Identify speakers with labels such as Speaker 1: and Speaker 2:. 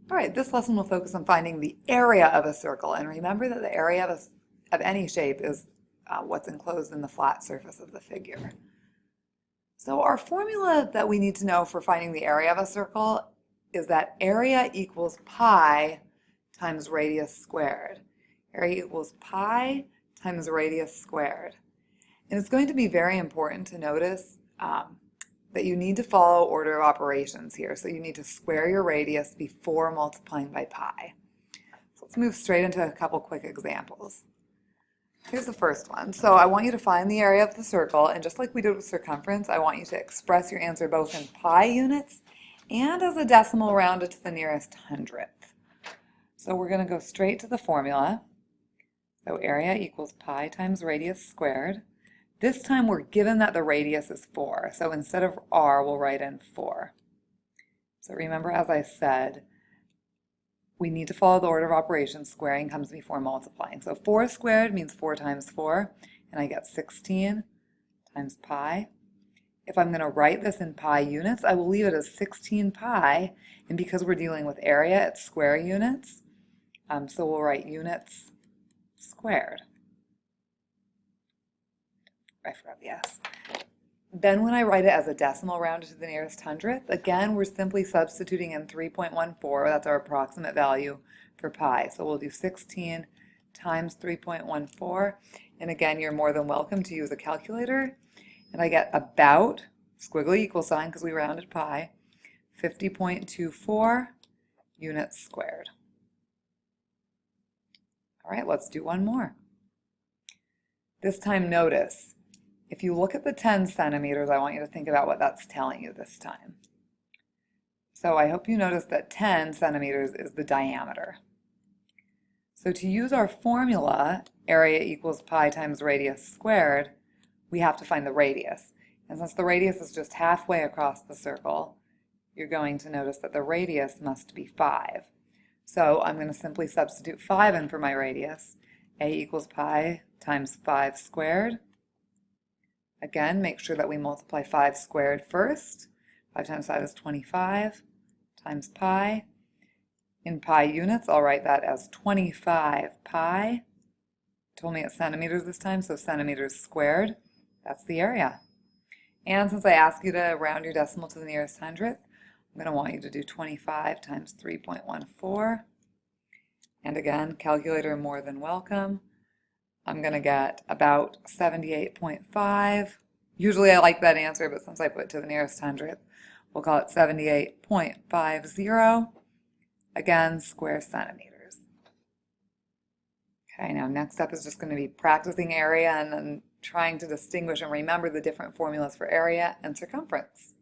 Speaker 1: All right, this lesson will focus on finding the area of a circle. And remember that the area of any shape is what's enclosed in the flat surface of the figure. So our formula that we need to know for finding the area of a circle is that area equals pi times radius squared. Area equals pi times radius squared. And it's going to be very important to notice that you need to follow order of operations here. So you need to square your radius before multiplying by pi. So let's move straight into a couple quick examples. Here's the first one. So I want you to find the area of the circle, and just like we did with circumference, I want you to express your answer both in pi units and as a decimal rounded to the nearest hundredth. So we're going to go straight to the formula. So area equals pi times radius squared. This time we're given that the radius is 4, so instead of r, we'll write in 4. So remember, as I said, we need to follow the order of operations. Squaring comes before multiplying. So 4 squared means 4 times 4, and I get 16 times pi. If I'm going to write this in pi units, I will leave it as 16 pi, and because we're dealing with area, it's square units, so we'll write units squared. I forgot the S. Then when I write it as a decimal rounded to the nearest hundredth, again, we're simply substituting in 3.14. That's our approximate value for pi. So we'll do 16 times 3.14. And again, you're more than welcome to use a calculator. And I get about, squiggly equal sign because we rounded pi, 50.24 units squared. All right, let's do one more. This time, notice, if you look at the 10 centimeters, I want you to think about what that's telling you this time. So I hope you notice that 10 centimeters is the diameter. So to use our formula, area equals pi times radius squared, we have to find the radius. And since the radius is just halfway across the circle, you're going to notice that the radius must be 5. So I'm going to simply substitute 5 in for my radius. A equals pi times 5 squared. Again, make sure that we multiply 5 squared first. 5 times 5 is 25 times pi. In pi units, I'll write that as 25 pi. Told me it's centimeters this time, so centimeters squared. That's the area. And since I asked you to round your decimal to the nearest hundredth, I'm going to want you to do 25 times 3.14. And again, calculator more than welcome. I'm going to get about 78.5. Usually I like that answer, but since I put it to the nearest hundredth, we'll call it 78.50. Again, square centimeters. Okay, now next up is just going to be practicing area and then trying to distinguish and remember the different formulas for area and circumference.